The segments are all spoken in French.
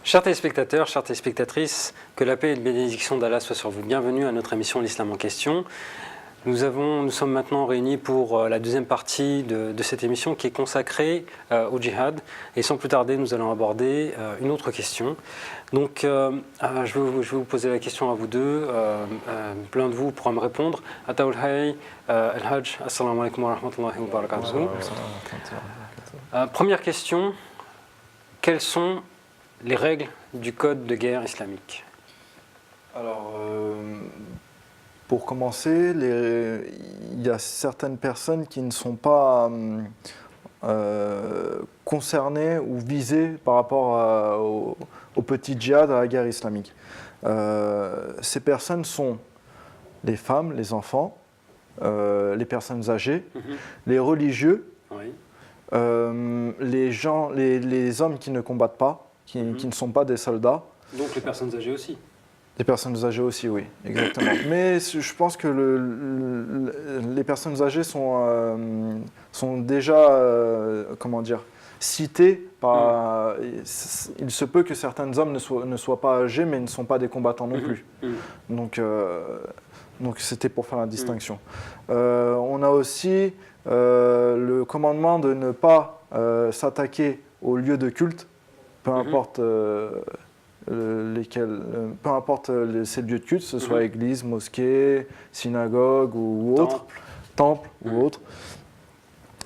Chers téléspectateurs, chères téléspectatrices, que la paix et la bénédiction d'Allah soient sur vous. Bienvenue à notre émission L'Islam en question. Nous sommes maintenant réunis pour la deuxième partie de cette émission qui est consacrée au djihad. Et sans plus tarder, nous allons aborder une autre question. Donc, je vais vous poser la question à vous deux. Plein de vous pourront me répondre. Ataoul Hay, Al-Hajj, Assalamu alaikum wa rahmatullahi wa barakatuh. Première question, quelles sont les règles du code de guerre islamique? Alors, pour commencer, il y a certaines personnes qui ne sont pas concernées ou visées par rapport au petit djihad, à la guerre islamique. Ces personnes sont les femmes, les enfants, les personnes âgées, les religieux, Oui. les hommes qui ne combattent pas, qui ne sont pas des soldats. Donc les personnes âgées aussi. Les personnes âgées aussi, oui, exactement. Mais je pense que les personnes âgées sont déjà, comment dire, citées par... Il se peut que certains hommes ne soient pas âgés, mais ne sont pas des combattants non plus. Donc c'était pour faire la distinction. On a aussi le commandement de ne pas s'attaquer aux lieux de culte, peu importe... peu importe ces lieux de culte, que ce soit église, mosquée, synagogue ou autre, temple ou autre.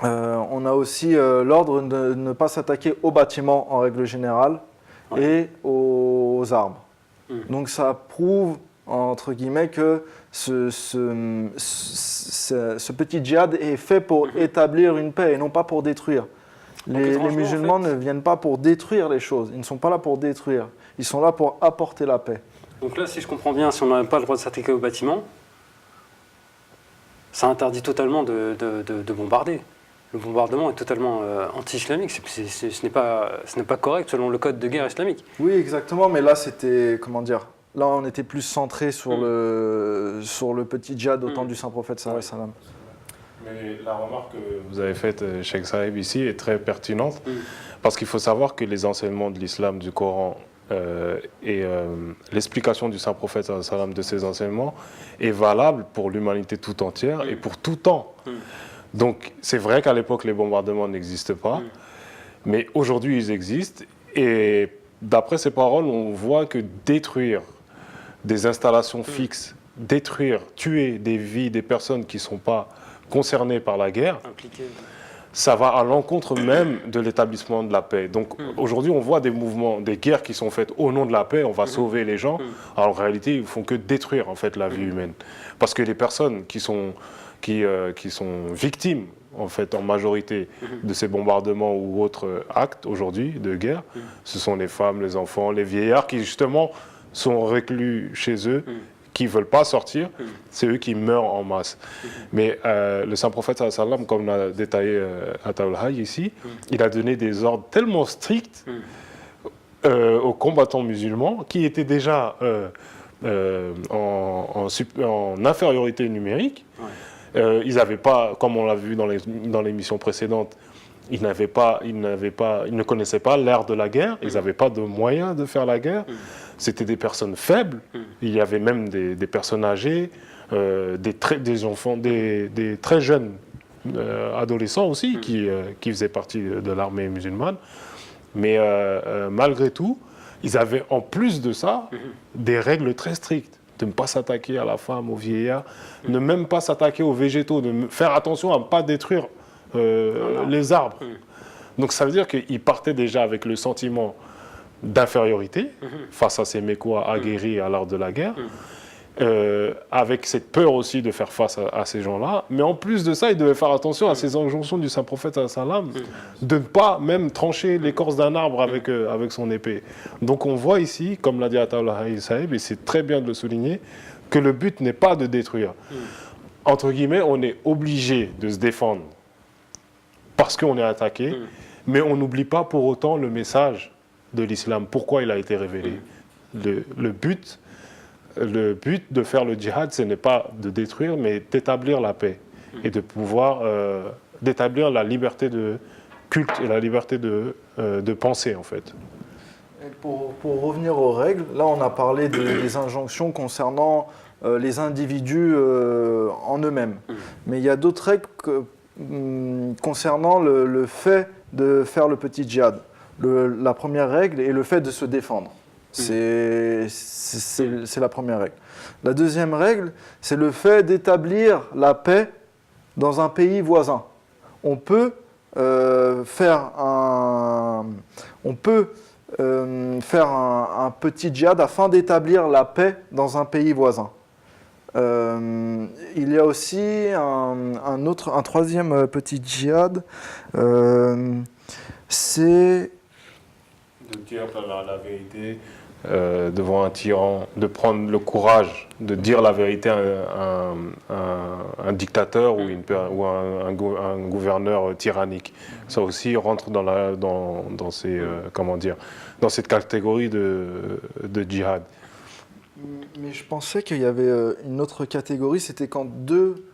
On a aussi l'ordre de ne pas s'attaquer aux bâtiments en règle générale et aux arbres. Donc ça prouve, entre guillemets, que ce petit djihad est fait pour établir une paix et non pas pour détruire. Les musulmans ne viennent pas pour détruire les choses, ils ne sont pas là pour détruire, ils sont là pour apporter la paix. Donc là, si je comprends bien, si on n'a pas le droit de s'attaquer au bâtiment, ça interdit totalement de bombarder. Le bombardement est totalement anti-islamique, ce n'est pas correct selon le code de guerre islamique. Oui, exactement, mais là c'était, comment dire, là on était plus centré sur le petit djihad au temps du Saint-Prophète sallallahu alayhi wa sallam. Mais la remarque que vous avez faite, Cheikh Saïb, ici, est très pertinente, parce qu'il faut savoir que les enseignements de l'islam, du Coran, et l'explication du Saint-Prophète sallallahu alayhi wa sallam de ces enseignements est valable pour l'humanité tout entière et pour tout temps. Donc c'est vrai qu'à l'époque, les bombardements n'existent pas, mais aujourd'hui, ils existent. Et d'après ces paroles, on voit que détruire des installations fixes, détruire, tuer des vies, des personnes qui ne sont pas concernés par la guerre, ça va à l'encontre même de l'établissement de la paix. Donc aujourd'hui, on voit des mouvements, des guerres qui sont faites au nom de la paix, on va sauver les gens. Alors en réalité, ils ne font que détruire en fait la vie humaine. Parce que les personnes qui sont victimes, en fait, en majorité, de ces bombardements ou autres actes aujourd'hui de guerre, ce sont les femmes, les enfants, les vieillards qui justement sont reclus chez eux, qui ne veulent pas sortir, c'est eux qui meurent en masse. Mais le Saint-Prophète, sallallahu alayhi wa sallam, comme l'a détaillé Ataoul Hay ici, il a donné des ordres tellement stricts aux combattants musulmans qui étaient déjà en infériorité numérique. Ils n'avaient pas, comme on l'a vu dans l'émission précédente, ils ne connaissaient pas l'ère de la guerre, ils n'avaient pas de moyens de faire la guerre. C'était des personnes faibles, il y avait même des personnes âgées, des enfants, des très jeunes adolescents aussi qui faisaient partie de l'armée musulmane. Mais malgré tout, ils avaient en plus de ça des règles très strictes. De ne pas s'attaquer à la femme, aux vieillards, ne même pas s'attaquer aux végétaux, de faire attention à ne pas détruire les arbres. Donc ça veut dire qu'ils partaient déjà avec le sentiment d'infériorité face à ces Mécois aguerris à l'art de la guerre, avec cette peur aussi de faire face à ces gens-là. Mais en plus de ça, ils devaient faire attention à ces injonctions du Saint-Prophète sallam, de ne pas même trancher l'écorce d'un arbre avec son épée. Donc on voit ici, comme l'a dit Ataoul Hay Saïb, et c'est très bien de le souligner, que le but n'est pas de détruire. Entre guillemets, on est obligé de se défendre parce qu'on est attaqué, mais on n'oublie pas pour autant le message de l'islam, pourquoi il a été révélé. Le but de faire le djihad, ce n'est pas de détruire, mais d'établir la paix et de pouvoir d'établir la liberté de culte et la liberté de penser, en fait. Et pour revenir aux règles, là on a parlé des injonctions concernant les individus en eux-mêmes. Mais il y a d'autres règles concernant le fait de faire le petit djihad. La première règle est le fait de se défendre. C'est la première règle. La deuxième règle, c'est le fait d'établir la paix dans un pays voisin. On peut faire un petit djihad afin d'établir la paix dans un pays voisin. Il y a aussi un troisième petit djihad, c'est de dire la vérité devant un tyran, de prendre le courage de dire la vérité à un dictateur ou un gouverneur tyrannique. Ça aussi rentre dans cette catégorie de djihad. Mais je pensais qu'il y avait une autre catégorie, c'était quand deux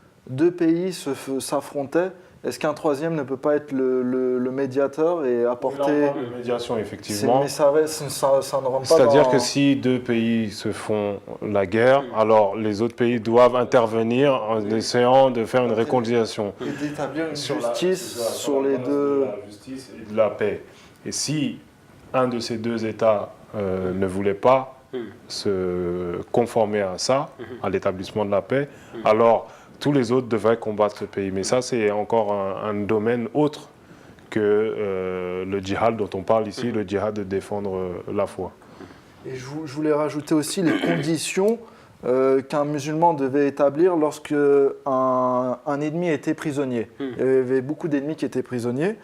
pays s'affrontaient. Est-ce qu'un troisième ne peut pas être le médiateur et apporter... Là, on parle de médiation, effectivement. Mais ça ne rentre pas C'est-à-dire que si deux pays se font la guerre, alors les autres pays doivent intervenir en essayant de faire une réconciliation. Et d'établir une justice sur les deux... La justice et de la paix. Et si un de ces deux États ne voulait pas se conformer à ça, à l'établissement de la paix, alors tous les autres devaient combattre ce pays. Mais ça, c'est encore un domaine autre que le djihad dont on parle ici, le djihad de défendre la foi. Et je voulais rajouter aussi les conditions qu'un musulman devait établir lorsque un ennemi était prisonnier. Il y avait beaucoup d'ennemis qui étaient prisonniers.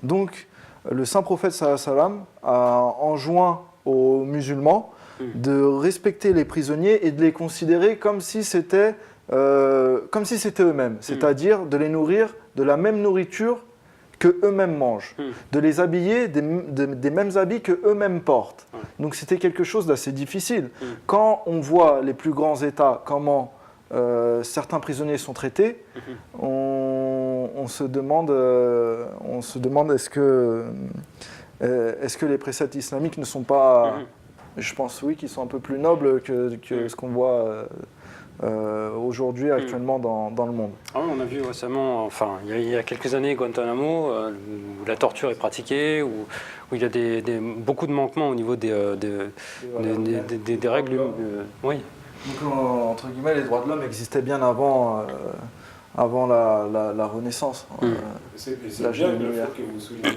Donc, le saint prophète sallam a enjoint aux musulmans de respecter les prisonniers et de les considérer comme si c'était eux-mêmes, c'est-à-dire de les nourrir de la même nourriture que eux-mêmes mangent, de les habiller des mêmes habits que eux-mêmes portent. Donc c'était quelque chose d'assez difficile. Quand on voit les plus grands États, comment certains prisonniers sont traités, on se demande est-ce que les préceptes islamiques ne sont pas, je pense oui, qu'ils sont un peu plus nobles que ce qu'on voit aujourd'hui, actuellement, dans le monde. Ah oui, on a vu récemment, enfin, il y a quelques années, Guantanamo, où la torture est pratiquée, où il y a beaucoup de manquements au niveau des règles. Oui. Donc, entre guillemets, les droits de l'homme existaient bien avant la Renaissance. C'est bien le fait que vous soulignez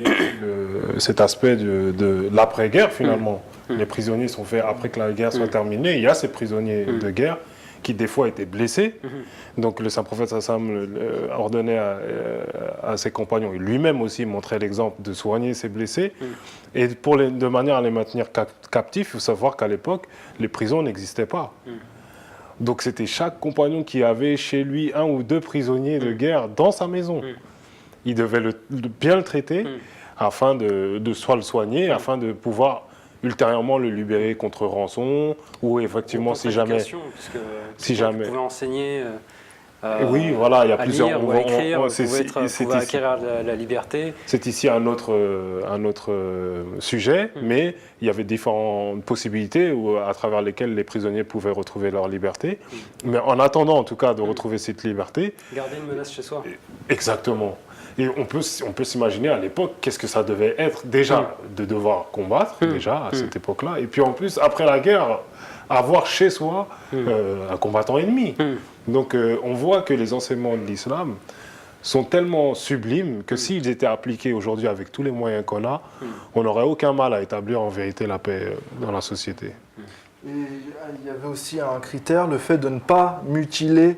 cet aspect de l'après-guerre, finalement. Les prisonniers sont faits après que la guerre soit terminée. Il y a ces prisonniers de guerre qui des fois étaient blessés. Donc le saint prophète Sassam ordonnait à ses compagnons, et lui-même aussi montrait l'exemple de soigner ses blessés. Et de manière à les maintenir captifs, il faut savoir qu'à l'époque, les prisons n'existaient pas. Donc c'était chaque compagnon qui avait chez lui un ou deux prisonniers de guerre dans sa maison. Il devait bien le traiter afin de soit le soigner, afin de pouvoir ultérieurement le libérer contre rançon, ou effectivement si jamais... Vous pouvez enseigner oui, voilà, il y a plusieurs... lire ou à écrire, vous pouvez acquérir la liberté. C'est ici un autre sujet, mais il y avait différentes possibilités à travers lesquelles les prisonniers pouvaient retrouver leur liberté. Mais en attendant, en tout cas, de retrouver cette liberté... Garder une menace chez soi. Exactement. Et on peut s'imaginer à l'époque qu'est-ce que ça devait être déjà de devoir combattre, déjà à cette époque-là, et puis en plus, après la guerre, avoir chez soi un combattant ennemi. Donc on voit que les enseignements de l'islam sont tellement sublimes que s'ils étaient appliqués aujourd'hui avec tous les moyens qu'on a, on n'aurait aucun mal à établir en vérité la paix dans la société. Et il y avait aussi un critère, le fait de ne pas mutiler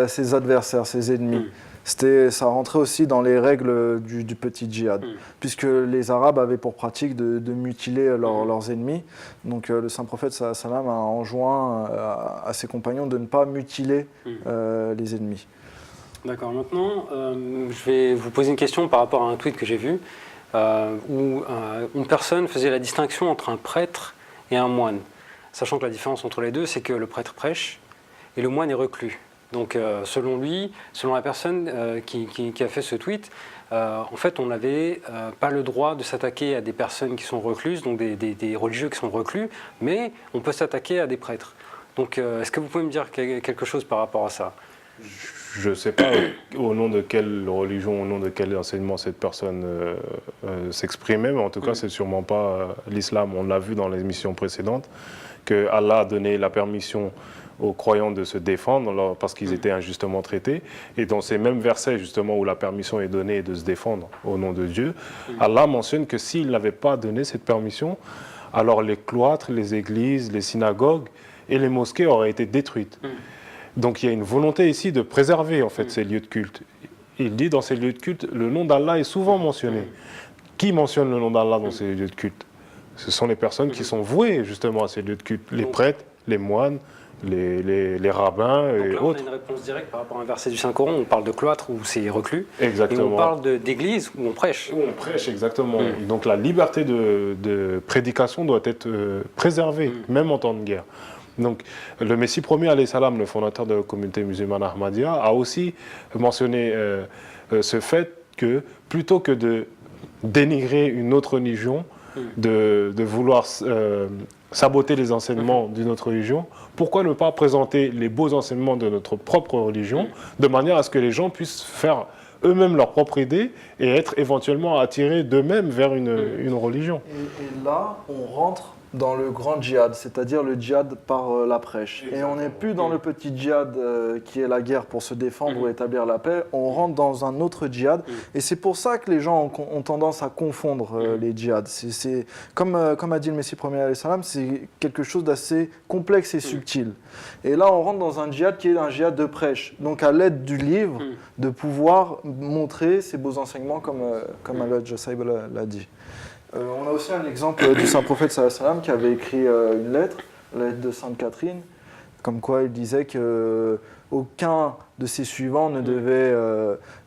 ses adversaires, ses ennemis. Ça rentrait aussi dans les règles du petit djihad, puisque les Arabes avaient pour pratique de mutiler leurs ennemis. Donc le saint prophète sallam a enjoint à ses compagnons de ne pas mutiler les ennemis. D'accord, maintenant je vais vous poser une question par rapport à un tweet que j'ai vu, où une personne faisait la distinction entre un prêtre et un moine, sachant que la différence entre les deux, c'est que le prêtre prêche et le moine est reclus. Donc selon lui, selon la personne qui a fait ce tweet, en fait on n'avait pas le droit de s'attaquer à des personnes qui sont recluses, donc des religieux qui sont reclus, mais on peut s'attaquer à des prêtres. Donc est-ce que vous pouvez me dire quelque chose par rapport à ça ? Je ne sais pas au nom de quelle religion, au nom de quel enseignement cette personne s'exprimait, mais en tout cas, c'est sûrement pas l'islam. On l'a vu dans l'émission précédente, que Allah a donné la permission aux croyants de se défendre parce qu'ils étaient injustement traités. Et dans ces mêmes versets, justement, où la permission est donnée de se défendre au nom de Dieu, Allah mentionne que s'il n'avait pas donné cette permission, alors les cloîtres, les églises, les synagogues et les mosquées auraient été détruites. Donc il y a une volonté ici de préserver en fait ces lieux de culte. Il dit dans ces lieux de culte, le nom d'Allah est souvent mentionné. Qui mentionne le nom d'Allah dans ces lieux de culte? Ce sont les personnes qui sont vouées justement à ces lieux de culte, les prêtres, les moines, les rabbins et là, autres. On a une réponse directe par rapport à un verset du Saint-Coran, on parle de cloître où c'est reclus, Exactement. et on parle d'église où on prêche. Où on prêche, exactement. Et donc la liberté de prédication doit être préservée, même en temps de guerre. Donc, le Messie premier, alayhi salam, le fondateur de la communauté musulmane Ahmadiyya, a aussi mentionné ce fait que plutôt que de dénigrer une autre religion, de vouloir saboter les enseignements d'une autre religion, pourquoi ne pas présenter les beaux enseignements de notre propre religion, de manière à ce que les gens puissent faire eux-mêmes leur propre idée et être éventuellement attirés d'eux-mêmes vers une religion. Et là, on rentre dans le grand djihad, c'est-à-dire le djihad par la prêche. Et on n'est plus dans le petit djihad qui est la guerre pour se défendre ou établir la paix, on rentre dans un autre djihad. Et c'est pour ça que les gens ont tendance à confondre les djihads. C'est comme a dit le Messie premier alayhi salam, c'est quelque chose d'assez complexe et subtil. Et là, on rentre dans un djihad qui est un djihad de prêche. Donc à l'aide du livre, de pouvoir montrer ces beaux enseignements comme Al-Hajj Saïb l'a dit. On a aussi un exemple du saint prophète sallallahu alayhi wa sallam qui avait écrit une lettre, la lettre de Sainte Catherine, comme quoi il disait qu'aucun de ses suivants ne devait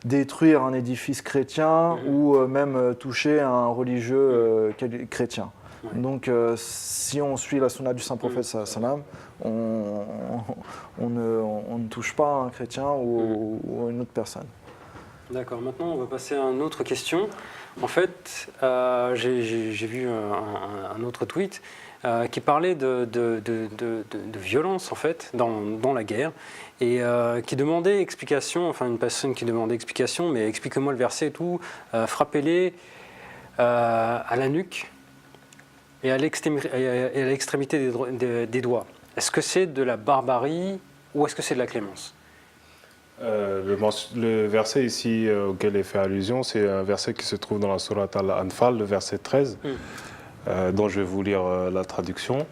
détruire un édifice chrétien ou même toucher un religieux chrétien. Donc si on suit la sunna du saint prophète sallallahu alayhi wa sallam, on ne touche pas à un chrétien ou à une autre personne. D'accord, maintenant on va passer à une autre question. En fait, j'ai vu un autre tweet qui parlait de violence en fait dans la guerre et qui demandait explication, enfin une personne qui demandait explication, mais explique-moi le verset et tout, frappez-les à la nuque et à l'extrémité des doigts. Est-ce que c'est de la barbarie ou est-ce que c'est de la clémence ? Le verset ici auquel est fait allusion, c'est un verset qui se trouve dans la sourate Al-Anfal, le verset 13, dont je vais vous lire la traduction.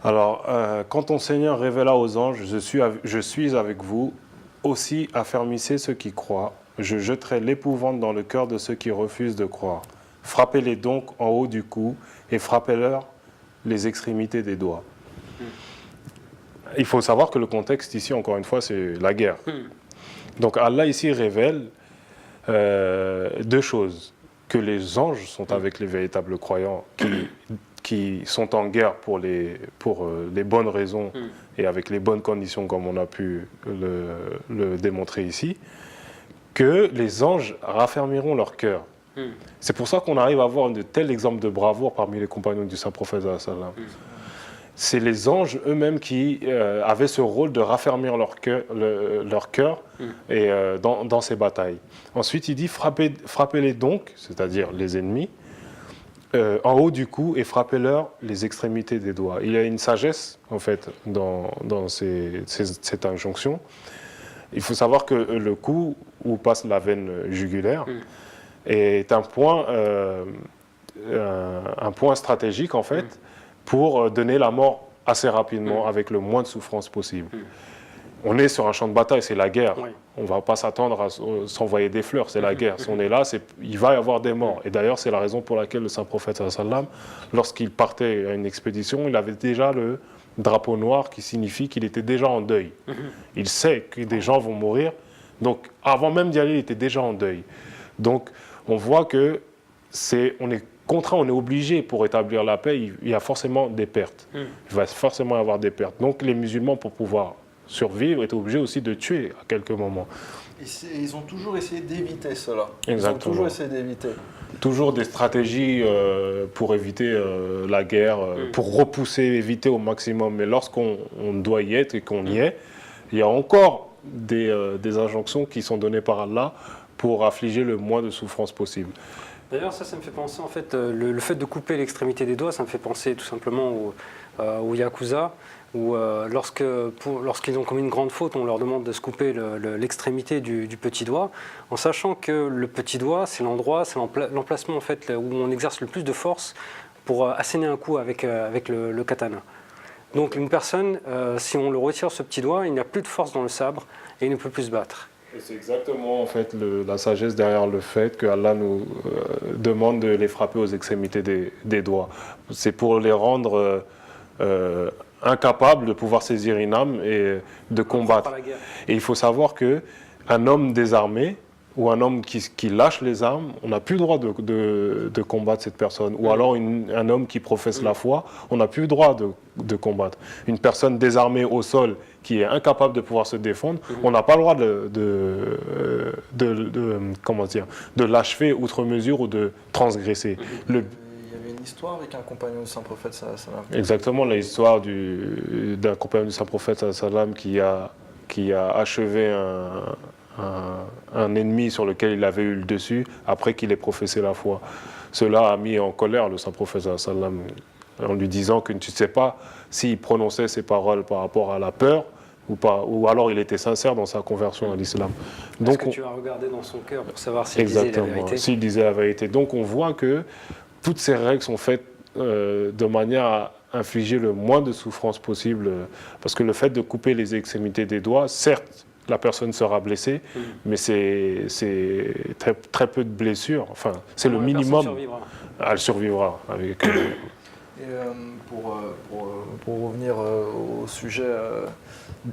Alors, quand ton Seigneur révéla aux anges, je suis avec vous, aussi affermissez ceux qui croient, je jetterai l'épouvante dans le cœur de ceux qui refusent de croire. Frappez-les donc en haut du cou et frappez-leur les extrémités des doigts. Il faut savoir que le contexte ici, encore une fois, c'est la guerre. Donc Allah ici révèle deux choses. Que les anges sont avec les véritables croyants qui sont en guerre pour les bonnes raisons et avec les bonnes conditions comme on a pu le démontrer ici. Que les anges raffermiront leur cœur. C'est pour ça qu'on arrive à avoir de tels exemples de bravoure parmi les compagnons du Saint-Prophète sallam. C'est les anges eux-mêmes qui avaient ce rôle de raffermir leur cœur et, dans ces batailles. Ensuite, il dit frappez-les donc, c'est-à-dire les ennemis, en haut du cou et frappez-leur les extrémités des doigts. Il y a une sagesse, en fait, dans cette injonction. Il faut savoir que le cou, où passe la veine jugulaire, est un point stratégique, en fait, pour donner la mort assez rapidement, avec le moins de souffrance possible. On est sur un champ de bataille, c'est la guerre. On ne va pas s'attendre à s'envoyer des fleurs, c'est la guerre. Si on est là, il va y avoir des morts. Et d'ailleurs, c'est la raison pour laquelle le Saint-Prophète, lorsqu'il partait à une expédition, il avait déjà le drapeau noir qui signifie qu'il était déjà en deuil. Il sait que des gens vont mourir. Donc, avant même d'y aller, il était déjà en deuil. Donc, on voit que on est contraint, on est obligé pour établir la paix, il y a forcément des pertes. Il va forcément y avoir des pertes. Donc les musulmans, pour pouvoir survivre, étaient obligés aussi de tuer à quelques moments. Ils ont toujours essayé d'éviter cela. Exactement. Ils ont toujours essayé d'éviter. Toujours des stratégies pour éviter la guerre, pour repousser, éviter au maximum. Mais lorsqu'on doit y être et qu'on y est, il y a encore des injonctions qui sont données par Allah pour affliger le moins de souffrance possible. D'ailleurs, ça me fait penser, en fait, le fait de couper l'extrémité des doigts, ça me fait penser tout simplement aux Yakuza, où lorsqu'ils ont commis une grande faute, on leur demande de se couper l'extrémité du petit doigt, en sachant que le petit doigt, c'est l'endroit, c'est l'emplacement en fait, où on exerce le plus de force pour asséner un coup avec le katana. Donc une personne, si on le retire ce petit doigt, il n'a plus de force dans le sabre et il ne peut plus se battre. Et c'est exactement en fait la sagesse derrière le fait que Allah nous demande de les frapper aux extrémités des doigts. C'est pour les rendre incapables de pouvoir saisir une arme et de combattre. Et il faut savoir qu'un homme désarmé ou un homme qui lâche les armes, on n'a plus le droit de combattre cette personne. Ou alors un homme qui professe la foi, on n'a plus le droit de combattre. Une personne désarmée au sol qui est incapable de pouvoir se défendre, on n'a pas le droit de l'achever outre mesure ou de transgresser. Il y avait une histoire avec un compagnon du Saint-Prophète sallam. Exactement, l'histoire d'un compagnon du Saint-Prophète sallam qui a achevé un ennemi sur lequel il avait eu le dessus après qu'il ait professé la foi. Cela a mis en colère le Saint-Prophète sallam en lui disant que tu ne sais pas s'il prononçait ces paroles par rapport à la peur ou pas, ou alors il était sincère dans sa conversion à l'islam. Est-ce que tu as regardé dans son cœur pour savoir s'il disait la vérité ? S'il disait la vérité. Donc on voit que toutes ces règles sont faites de manière à infliger le moins de souffrance possible, parce que le fait de couper les extrémités des doigts, certes, la personne sera blessée, mais c'est très, très peu de blessures. Enfin, c'est le minimum. Elle survivra. Avec, Et pour revenir au sujet,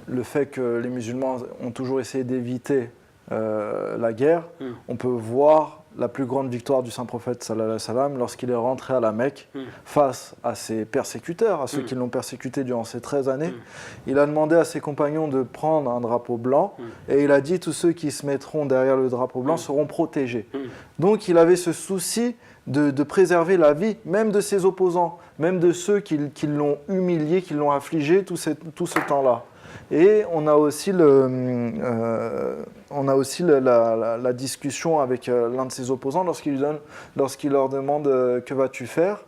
le fait que les musulmans ont toujours essayé d'éviter la guerre, on peut voir la plus grande victoire du Saint-Prophète sallallahu alayhi wa sallam lorsqu'il est rentré à la Mecque face à ses persécuteurs, à ceux qui l'ont persécuté durant ces 13 années. Il a demandé à ses compagnons de prendre un drapeau blanc et il a dit tous ceux qui se mettront derrière le drapeau blanc seront protégés. Donc il avait ce souci de préserver la vie, même de ses opposants, même de ceux qui l'ont humilié, qui l'ont affligé tout ce temps-là. Et on a aussi, la discussion avec l'un de ses opposants lorsqu'il leur demande « Que vas-tu faire ?»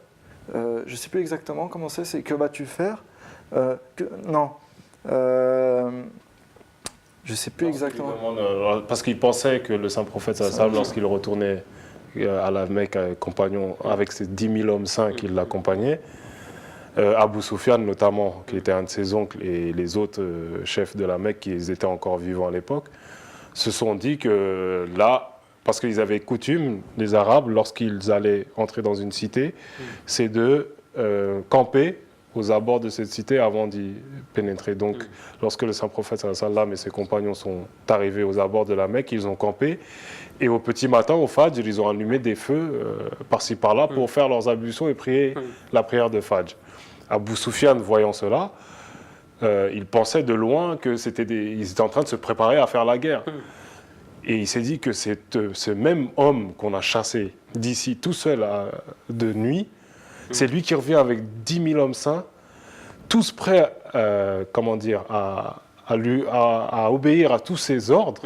Je ne sais plus exactement comment c'est « Que vas-tu faire ?» Non. Je ne sais plus exactement. Parce qu'il pensait que le Saint-Prophète, lorsqu'il retournait à la Mecque compagnon avec ses 10 000 hommes saints qui l'accompagnaient, Abu Sufyan notamment, qui était un de ses oncles, et les autres chefs de la Mecque qui étaient encore vivants à l'époque, se sont dit que là, parce qu'ils avaient coutume, les Arabes, lorsqu'ils allaient entrer dans une cité, c'est de camper aux abords de cette cité avant d'y pénétrer. Donc, lorsque le Saint-Prophète sallam et ses compagnons sont arrivés aux abords de la Mecque, ils ont campé, et au petit matin, au Fajr, ils ont allumé des feux par-ci par-là pour faire leurs ablutions et prier la prière de Fajr. Abu Sufyan, voyant cela, il pensait de loin qu'ils étaient en train de se préparer à faire la guerre. Et il s'est dit que ce même homme qu'on a chassé d'ici tout seul de nuit, c'est lui qui revient avec 10 000 hommes saints, tous prêts à obéir à tous ses ordres.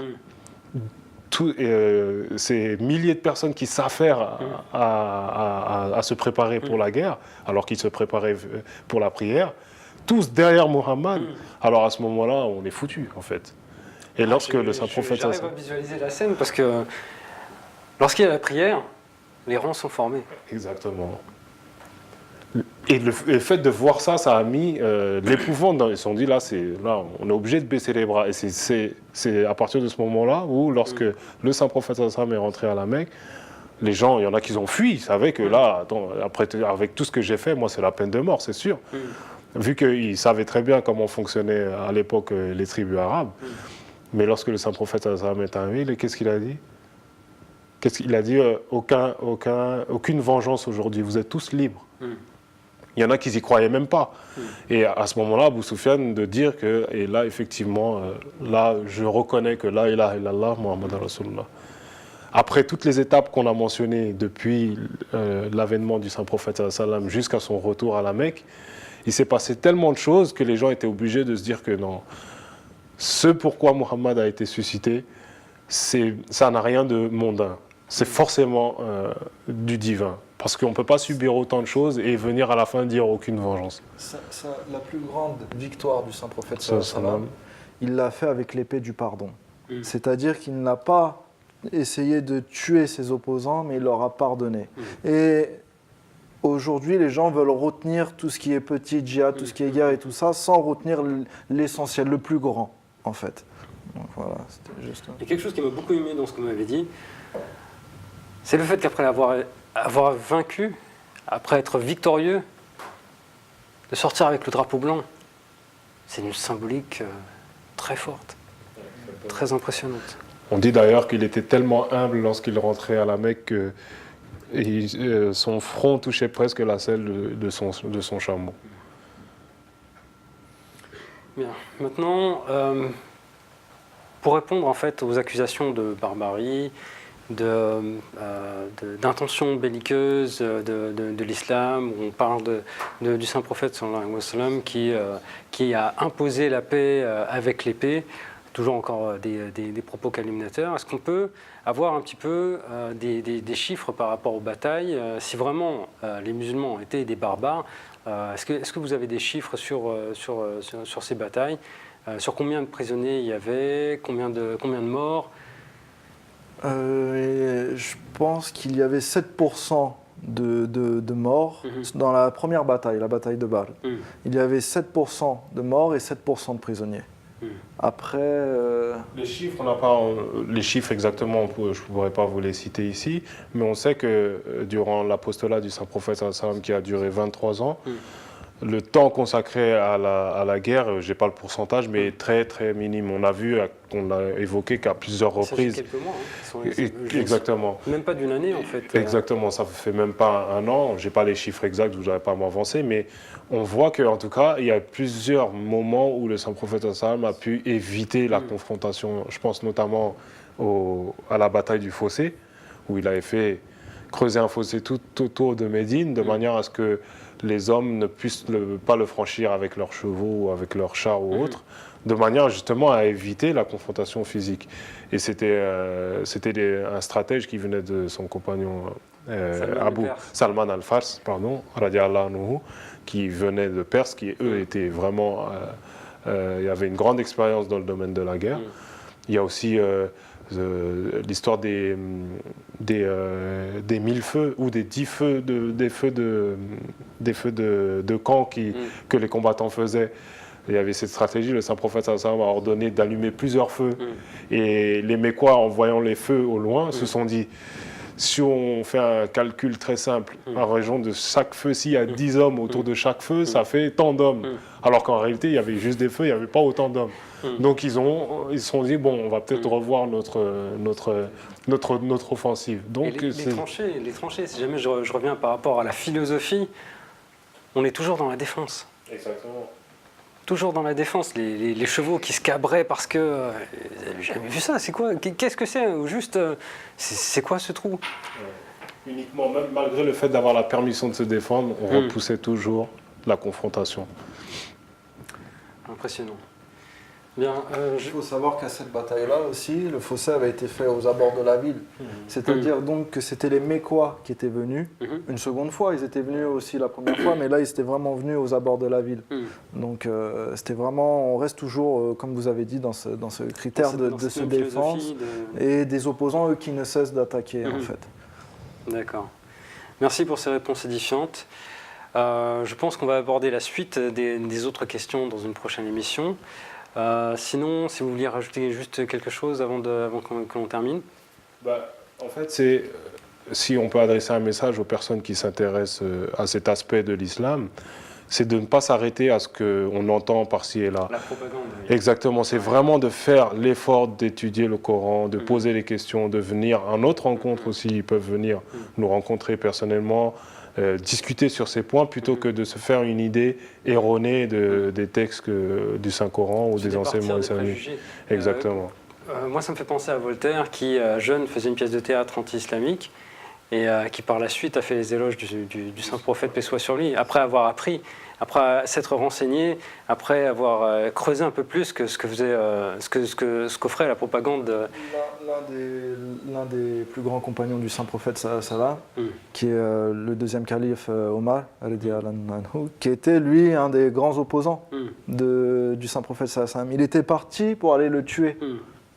Ces milliers de personnes qui s'affairent à se préparer pour la guerre, alors qu'ils se préparaient pour la prière, tous derrière Muhammad. Alors à ce moment-là, on est foutu, en fait. Et lorsque le Saint-Prophète... J'arrive à visualiser la scène, parce que lorsqu'il y a la prière, les rangs sont formés. Exactement. Et le fait de voir ça, ça a mis l'épouvante. Ils se sont dit, là, on est obligé de baisser les bras. Et c'est à partir de ce moment-là où, lorsque le Saint-Prophète est rentré à la Mecque, les gens, il y en a qui ont fui. Ils savaient que là, après, avec tout ce que j'ai fait, moi, c'est la peine de mort, c'est sûr. Vu qu'ils savaient très bien comment fonctionnaient à l'époque les tribus arabes. Mais lorsque le Saint-Prophète est arrivé, qu'est-ce qu'il a dit ? Qu'est-ce qu'il a dit ? Aucune vengeance aujourd'hui, vous êtes tous libres. Il y en a qui n'y croyaient même pas. Et à ce moment-là, Abu Sufyan de dire que, et là effectivement, là je reconnais que la ilaha illallah Muhammad Rasulullah. Après toutes les étapes qu'on a mentionnées depuis l'avènement du saint prophète sallam jusqu'à son retour à la Mecque, il s'est passé tellement de choses que les gens étaient obligés de se dire que non, ce pourquoi Muhammad a été suscité, ça n'a rien de mondain. C'est forcément du divin. Parce qu'on ne peut pas subir autant de choses et venir à la fin dire aucune vengeance. La plus grande victoire du saint prophète sallam, il l'a fait avec l'épée du pardon. C'est-à-dire qu'il n'a pas essayé de tuer ses opposants, mais il leur a pardonné. Et aujourd'hui, les gens veulent retenir tout ce qui est petit djihad, tout ce qui est guerre et tout ça, sans retenir l'essentiel, le plus grand, en fait. Donc voilà, c'était juste... Il y a quelque chose qui m'a beaucoup aimé dans ce que vous m'avez dit, c'est le fait qu'après avoir vaincu, après être victorieux, de sortir avec le drapeau blanc. C'est une symbolique très forte, très impressionnante. On dit d'ailleurs qu'il était tellement humble lorsqu'il rentrait à la Mecque que son front touchait presque la selle de son chameau. Bien. Maintenant, pour répondre en fait aux accusations de barbarie, d'intentions belliqueuses de l'islam, où on parle du saint prophète sallallahu alayhi wa sallam qui a imposé la paix avec l'épée, toujours encore des propos calomniateurs. Est-ce qu'on peut avoir un petit peu des chiffres par rapport aux batailles? Si vraiment les musulmans ont été des barbares, est-ce que vous avez des chiffres sur ces batailles? Sur combien de prisonniers il y avait, combien de morts? Je pense qu'il y avait 7% de morts dans la première bataille, la bataille de Badr. Il y avait 7% de morts et 7% de prisonniers. Après... Les chiffres, on n'a pas les chiffres exactement, je ne pourrais pas vous les citer ici, mais on sait que durant l'apostolat du saint prophète qui a duré 23 ans, le temps consacré à la guerre, je n'ai pas le pourcentage, mais est très très minime. On a évoqué qu'à plusieurs reprises. Ça fait quelques mois. Exactement. Même pas d'une année en fait. Exactement, ça fait même pas un an. Je n'ai pas les chiffres exacts, je n'arrive pas à m'avancer, mais on voit qu'en tout cas, il y a plusieurs moments où le saint prophète a pu éviter la confrontation. Je pense notamment à la bataille du fossé, où il avait fait creuser un fossé tout autour de Médine, de manière à ce que les hommes ne puissent pas le franchir avec leurs chevaux ou avec leurs chars ou autres, de manière justement à éviter la confrontation physique. Et c'était un stratège qui venait de son compagnon Salman al-Fars, radiallahu anhu, qui venait de Perse, qui eux étaient vraiment... il y avait une grande expérience dans le domaine de la guerre. Il y a aussi l'histoire des 1000 feux ou des 10 feux des feux de camp que les combattants faisaient. Il y avait cette stratégie, le saint prophète a ordonné d'allumer plusieurs feux. Et les Mécois, en voyant les feux au loin, se sont dit, si on fait un calcul très simple, en région de chaque feu, s'il y a 10 hommes autour de chaque feu, ça fait tant d'hommes. Alors qu'en réalité, il y avait juste des feux, il n'y avait pas autant d'hommes. Donc ils se sont dit, bon, on va peut-être revoir notre offensive. Donc, les tranchées, si jamais je reviens par rapport à la philosophie, on est toujours dans la défense. Exactement. Toujours dans la défense, les chevaux qui se cabraient parce que... j'ai jamais vu ça, c'est quoi? Qu'est-ce que c'est? Ou juste, c'est quoi ce trou? Uniquement, même malgré le fait d'avoir la permission de se défendre, on repoussait toujours la confrontation. Impressionnant. Bien, Il faut savoir qu'à cette bataille-là aussi, le fossé avait été fait aux abords de la ville. C'est-à-dire donc que c'était les Mécois qui étaient venus une seconde fois. Ils étaient venus aussi la première fois, mais là, ils étaient vraiment venus aux abords de la ville. Donc c'était vraiment, on reste toujours, comme vous avez dit, dans ce critère de se défense et des opposants, eux, qui ne cessent d'attaquer, en fait. D'accord. Merci pour ces réponses édifiantes. Je pense qu'on va aborder la suite des autres questions dans une prochaine émission. Sinon, si vous vouliez rajouter juste quelque chose avant qu'on termine. En fait, si on peut adresser un message aux personnes qui s'intéressent à cet aspect de l'islam, c'est de ne pas s'arrêter à ce qu'on entend par-ci et là. La propagande. Oui. Exactement, c'est vraiment de faire l'effort d'étudier le Coran, de poser les questions, de venir à notre rencontre aussi, ils peuvent venir nous rencontrer personnellement, discuter sur ces points plutôt que de se faire une idée erronée des textes du Saint-Coran ou des enseignements islamiques. Exactement. Moi, ça me fait penser à Voltaire qui, jeune, faisait une pièce de théâtre anti-islamique et qui, par la suite, a fait les éloges du saint prophète, paix soit sur lui, après avoir appris, après s'être renseigné, après avoir creusé un peu plus que ce qu'offrait la propagande. L'un des plus grands compagnons du saint prophète, Salah, qui est le deuxième calife Omar, qui était lui un des grands opposants du saint prophète Salah. Il était parti pour aller le tuer.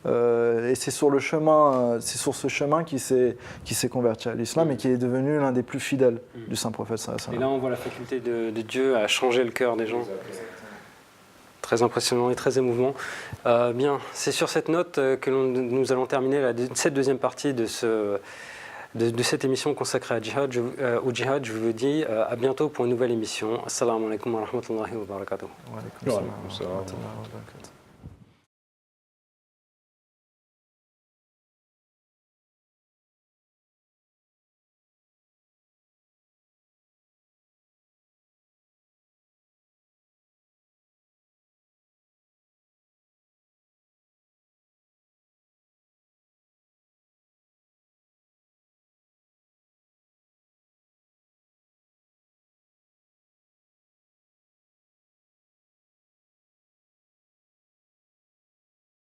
Et c'est sur ce chemin qu'il s'est converti à l'islam et qui est devenu l'un des plus fidèles du saint prophète sallallahu alayhi wa sallam. Et là, on voit la faculté de Dieu à changer le cœur des gens. Très impressionnant et très émouvant. Bien, c'est sur cette note que nous allons terminer cette deuxième partie de cette émission consacrée au djihad. Je vous dis à bientôt pour une nouvelle émission. Assalamu alaikum wa rahmatullahi wa barakatuh. Wa alaikum salam wa rahmatullahi wa barakatuh.